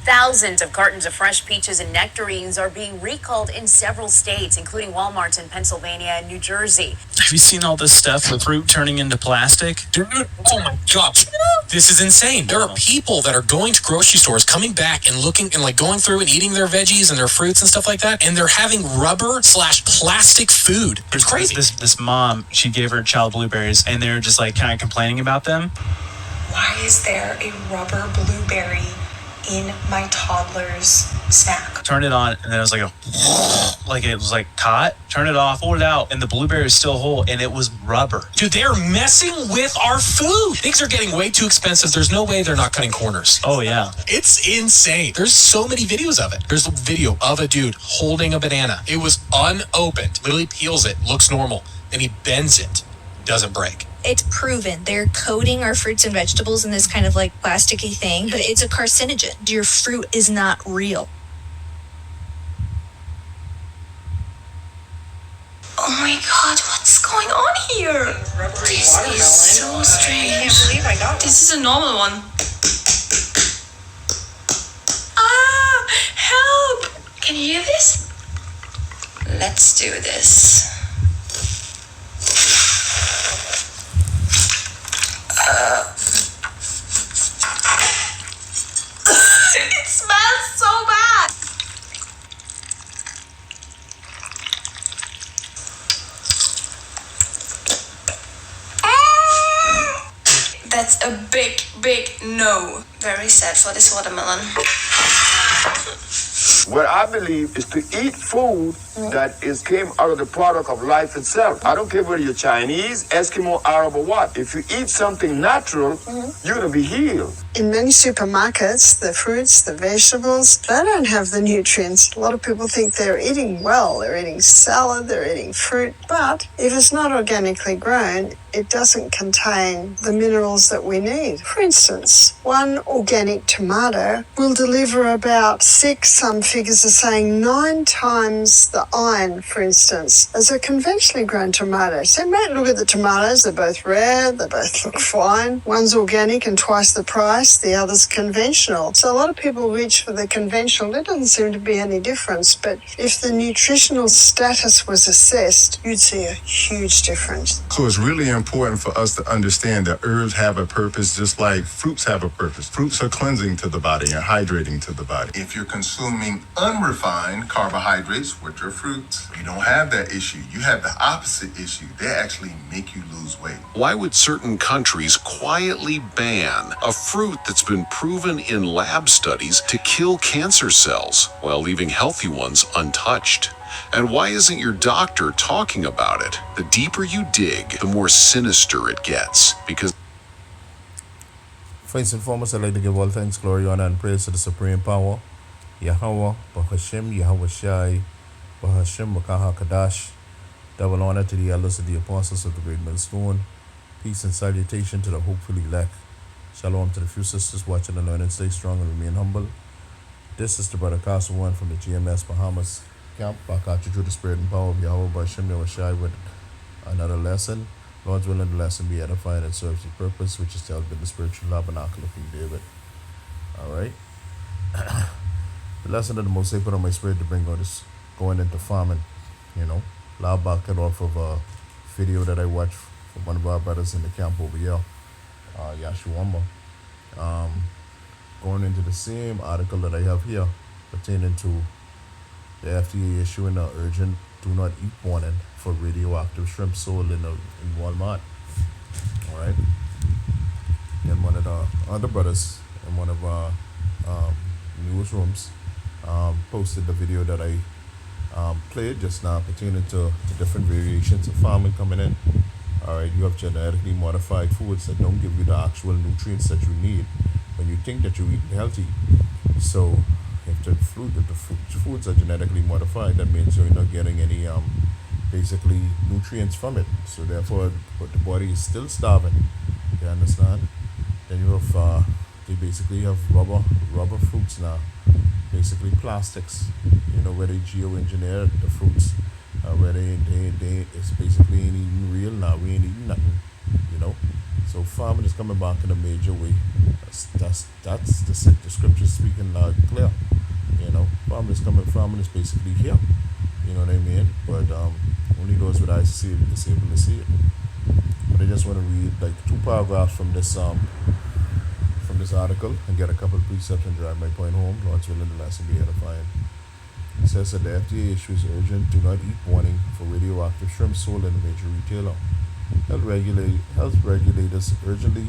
Thousands of cartons of fresh peaches and nectarines are being recalled in several states, including Walmarts in Pennsylvania and New Jersey. Have you seen all this stuff with fruit turning into plastic? Dude, oh my God. This is insane. There are people that are going to grocery stores, coming back and looking and like going through and eating their veggies and their fruits and stuff like that, and they're having rubber/plastic food. It's crazy. This mom, she gave her child blueberries, and they were just like kind of complaining about them. Why is there a rubber blueberry in my toddler's snack? Turn it on, and then it was like it was like hot. Turn it off, pull it out, and the blueberry was still whole, and it was rubber. Dude, they're messing with our food. Things are getting way too expensive. There's no way they're not cutting corners. Oh yeah, it's insane. There's so many videos of it. There's a video of a dude holding a banana. It was unopened. Literally peels it, looks normal, and he bends it, doesn't break. It's proven they're coating our fruits and vegetables in this kind of like plasticky thing, but it's a carcinogen. Your fruit is not real. Oh my God, what's going on here? This is so strange. I can't believe I got one. This is a normal one. Ah, help! Can you hear this? Let's do this. It smells so bad. That's a big, big no. Very sad for this watermelon. What I believe is to eat food that came out of the product of life itself. I don't care whether you're Chinese, Eskimo, Arab, or what. If you eat something natural, you're going to be healed. In many supermarkets, the fruits, the vegetables, they don't have the nutrients. A lot of people think they're eating well. They're eating salad, they're eating fruit. But if it's not organically grown, it doesn't contain the minerals that we need. For instance, one organic tomato will deliver about 6, some figures are saying 9 times the iron, for instance, as a conventionally grown tomato. So you might look at the tomatoes, they're both red, they both look fine. One's organic and twice the price, the other's conventional. So a lot of people reach for the conventional. There doesn't seem to be any difference, but if the nutritional status was assessed, you'd see a huge difference. So it's really important for us to understand that herbs have a purpose just like fruits have a purpose. Fruits are cleansing to the body and hydrating to the body. If you're consuming unrefined carbohydrates, which are fruits, you don't have that issue. You have the opposite issue. They actually make you lose weight. Why would certain countries quietly ban a fruit that's been proven in lab studies to kill cancer cells while leaving healthy ones untouched? And why isn't your doctor talking about it? The deeper you dig, the more sinister it gets, because first and foremost, I'd like to give all thanks, glory, honor, and praise to the supreme power, Yahweh, Bahashim, Yahweh Shai, Bahashim, Makaha Kadash. Double honor to the elders of the apostles of the great millstone. Peace and salutation to the hopeful elect. Shalom to the few sisters watching and learning. Stay strong and remain humble. This is the brother Castle One from the GMS Bahamas camp. Back out you through the spirit and power of Yahweh Bahashim, Yahweh Shai with another lesson. Lord's willing, the lesson be edifying and serves the purpose, which is to help in the spiritual tabernacle of King David. Alright. The lesson that the Most High put on my spirit to bring out is going into farming. You know, loud back it off of a video that I watched from one of our brothers in the camp over here, Yashuamba. Going into the same article that I have here pertaining to the FDA issuing an urgent do not eat warning for radioactive shrimp sold in Walmart. Alright. And one of the other brothers in one of our newsrooms posted the video that I played just now pertaining to different variations of farming coming in. Alright, you have genetically modified foods that don't give you the actual nutrients that you need when you think that you're eating healthy. So if the foods are genetically modified, that means you're not getting any basically nutrients from it. So therefore the body is still starving. You understand? Then you have they basically have rubber fruits now. Basically plastics. You know, where they geo-engineer the fruits. Where they it's basically ain't even real now. We ain't eating nothing. You know? So farming is coming back in a major way. the scripture speaking loud and clear. You know, famine is coming. Famine is basically here. You know what I mean? But only those with eyes to see it is able to see it. But I just want to read like two paragraphs from this article and get a couple of precepts and drive my point home. Lord's willing, the lesson be edifying. It says that the FDA issues urgent do not eat warning for radioactive shrimp sold in a major retailer. Health regulators urgently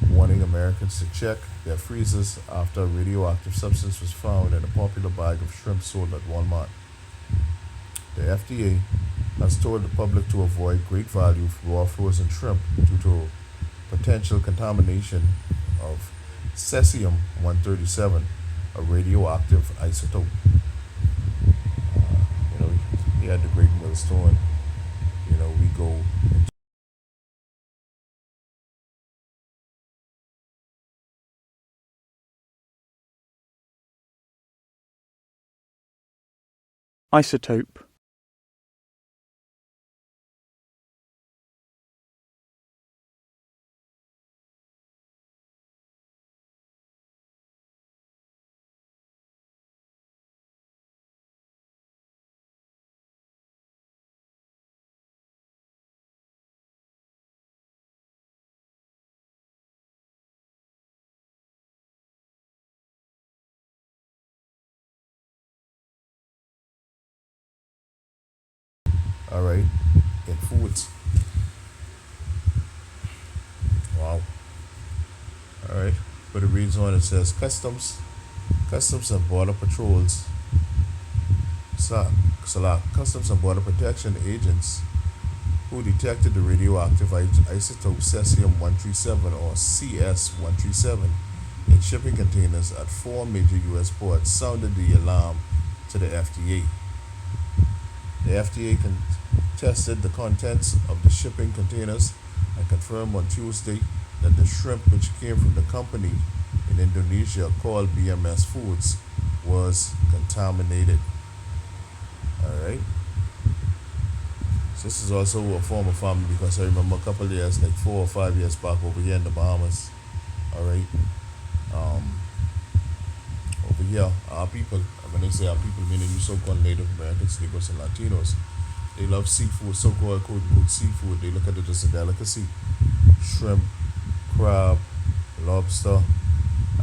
warning Americans to check their freezers after a radioactive substance was found in a popular bag of shrimp sold at Walmart. The FDA has told the public to avoid great value raw frozen shrimp due to potential contamination of cesium 137, a radioactive isotope. You know, here at the Great Millstone, you know, we go into Isotope. all right in foods. Wow. All right. But it reads on. It says Customs and Border Patrols. Customs and Border Protection agents who detected the radioactive isotope cesium 137 or CS 137 in shipping containers at four major U.S. ports sounded the alarm to the FDA. The FDA tested the contents of the shipping containers and confirmed on Tuesday that the shrimp, which came from the company in Indonesia called BMS Foods, was contaminated. Alright. So this is also a form of farming because I remember a couple of years, like 4 or 5 years back over here in the Bahamas. Alright. Over here, our people, when they say our people, meaning you so-called Native Americans, Negroes, and Latinos, they love seafood, so-called quote-unquote seafood. They look at it as a delicacy. Shrimp, crab, lobster,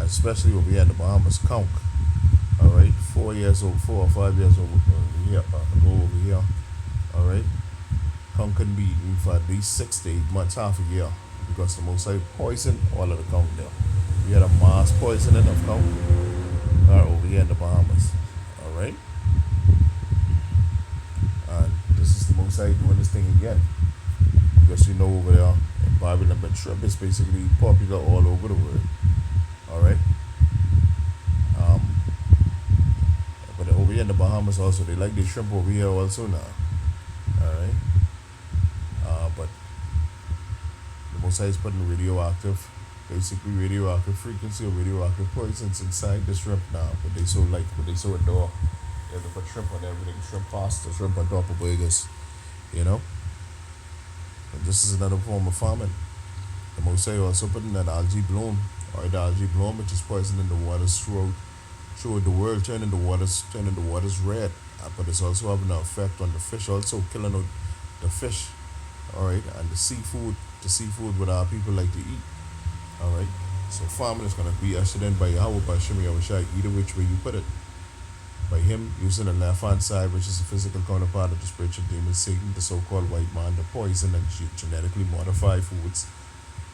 especially over here in the Bahamas, conch. All right, 4 or 5 years old here, ago over here. All right, conch can be eaten for at least 6 to 8 months, half a year, because the most poison all of the conch there. We had a mass poisoning of conch over here in the Bahamas. All right, and this is the most doing this thing again, because you know over there in Babylon, but shrimp is basically popular all over the world. All right. But over here in the Bahamas also, they like the shrimp over here also now. All right. But the Most High is putting basically radioactive frequency or radioactive poisons inside the shrimp now. But they so adore. They have to put shrimp on everything, shrimp pasta, shrimp on top of burgers. You know. And this is another form of farming. The Most High also putting that algae bloom, or the algae bloom, which is poisoning the waters throughout the world, turning the waters red. But it's also having an effect on the fish, also killing out the fish. All right, and the seafood what our people like to eat. All right, so farming is gonna be ushered in by Yahweh, by Shemi Yahushai, either which way you put it. By him using the left hand side, which is the physical counterpart of the spiritual demon Satan, the so-called white man, the poison and genetically modified foods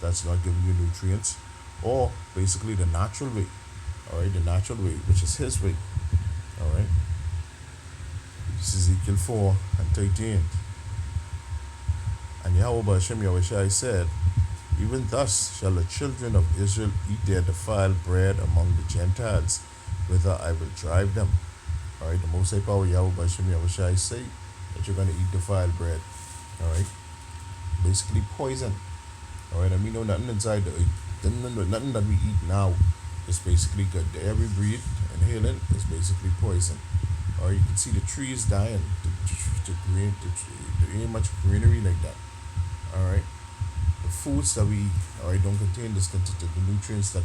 that's not giving you nutrients, or basically the natural way. All right, the natural way, which is his way. All right. This is Ezekiel 4 and 13. And Yahweh Hashem Yahushai said, even thus shall the children of Israel eat their defiled bread among the Gentiles, whither I will drive them. All right, the Most High Power Yahweh Hashem Yahushai say that you're going to eat defiled bread. All right, basically poison. All right, and we know nothing inside nothing that we eat now is basically good. The air we breathe and inhaling is basically poison. Or you can see the trees dying. There ain't much greenery like that. All right, the foods that we eat, all right, don't contain the nutrients that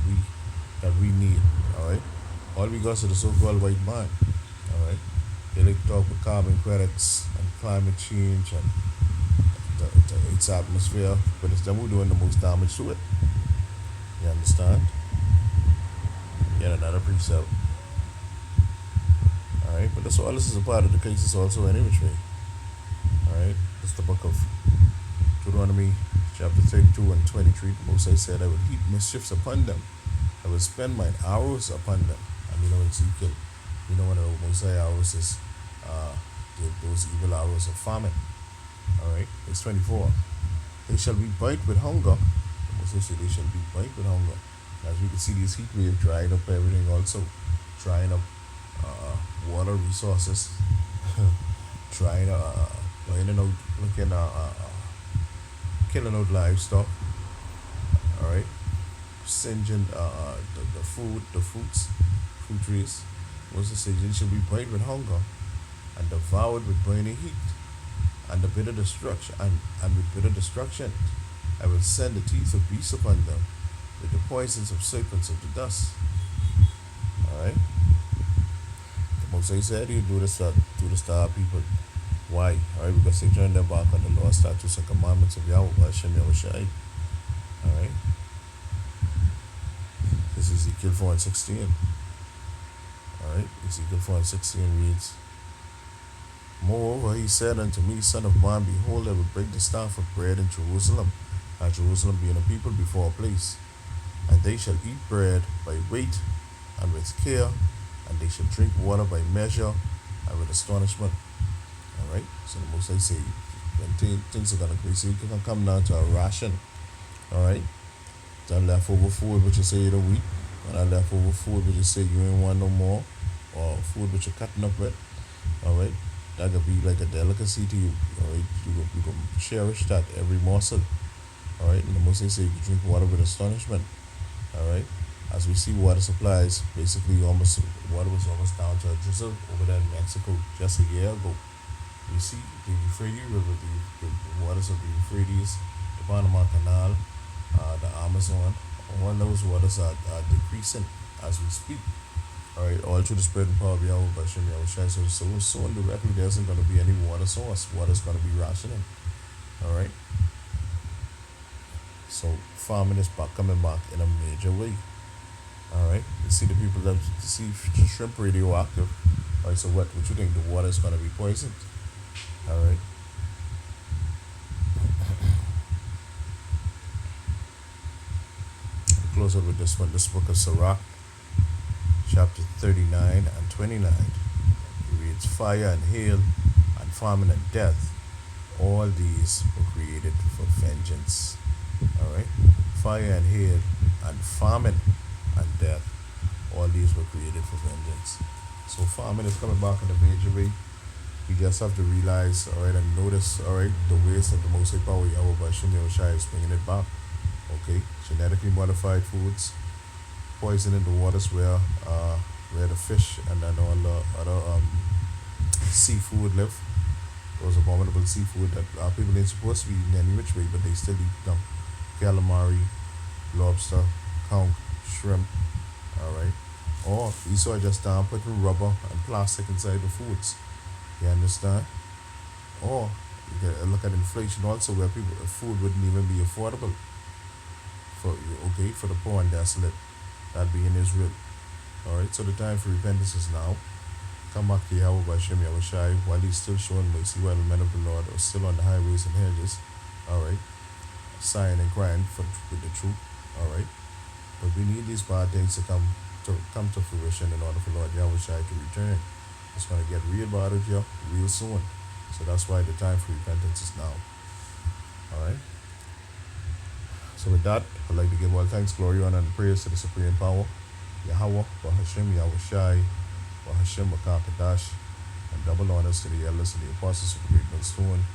we need, all right. All because of the so-called white man, all right. They like to talk about carbon credits and climate change and its atmosphere, but it's them who doing the most damage to it. You understand? Yet another precept. Alright, but that's all this is a part of the cases also any which way. Alright, it's the book of Deuteronomy chapter 32 and 23. Moses said, I would heap mischiefs upon them. I would spend mine arrows upon them. And you know Ezekiel, you know one of Moses' arrows is those evil arrows of famine. Alright, verse 24. They shall be bite with hunger. Moses said they shall be bite with hunger. As we can see, this heat wave drying up everything also. Drying up water resources. Trying burning out, looking killing out livestock. Alright. Singeing the fruit trees. Moses said they shall be bite with hunger and devoured with burning heat. And the bitter destruction and with bitter destruction I will send the teeth of beasts upon them, with the poisons of serpents of the dust. Alright? Moses said he'll do this to our people. Why? Alright, because they turned their back on the law, statutes, and commandments of Yahweh Hashem Yahushai. Alright? This is Ezekiel 4 and 16. Alright, Ezekiel 4 and 16 reads, Moreover, he said unto me, Son of man, behold, I will break the staff of bread in Jerusalem, and Jerusalem being a people before a place. And they shall eat bread by weight and with care, and they shall drink water by measure and with astonishment. Alright, so the most I say, when things are gonna crazy, it can come down to a ration. Alright, that leftover food which you say you don't eat, and that leftover food which you say you ain't want no more, or food which you're cutting up with. Alright, that could be like a delicacy to you. Alright, you can cherish that every morsel. Alright, and the Muslims say you can drink water with astonishment. Alright, as we see water supplies, basically water was almost down to a drizzle over there in Mexico just a year ago. We see the Euphrates River, the waters of the Euphrates, the Panama Canal, the Amazon, all those waters are decreasing as we speak. Alright, all through the spread and power of Yahweh Hashem Yahushai. So soon directly there isn't going to be any water source. Water's going to be rationing. Alright. So farming is coming back in a major way. Alright. You see the people that see shrimp radioactive. Alright, so what you think? The water is going to be poisoned? Alright. Close up with this one. This book of Sirach, chapter 39 and 29. It reads, Fire and hail and famine and death, all these were created for vengeance. Alright? Fire and hail and famine and death, all these were created for vengeance. So famine is coming back in a major way. We just have to realize, alright, and notice, alright, the ways that the Most High Power Yahweh Hashem Yahushai is bringing it back. Okay? Genetically modified foods, poisoning the waters where the fish and then all the other seafood live. Those abominable seafood that our people ain't supposed to be eating any which way, but they still eat them. Calamari, lobster, conch, shrimp. Alright. Or these are just putting rubber and plastic inside the foods. You understand? Or you can look at inflation also, where food wouldn't even be affordable for the poor and desolate. That be in Israel. Alright, so the time for repentance is now. Come back to Yahweh Hashem Yahushai while he's still showing mercy, while the men of the Lord are still on the highways and hedges. Alright. Sighing and crying with the truth. Alright. But we need these bad things to come to fruition in order for Lord Yahushai to return. It's gonna get real bad out here real soon. So that's why the time for repentance is now. Alright. So with that, I'd like to give all thanks, glory, honor, and praise to the Supreme Power, Yahweh, Bahashem, Yahushai, Bahashem, Bakakadash, and double honors to the elders and the apostles of the great millstone.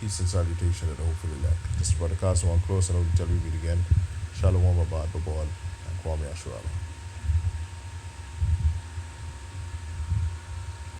Peace and salutation to the hopeful elect. This is Brother Castro on close, and I will tell you again. Shalom, Abad, Babal, and Ban-Yasharahla.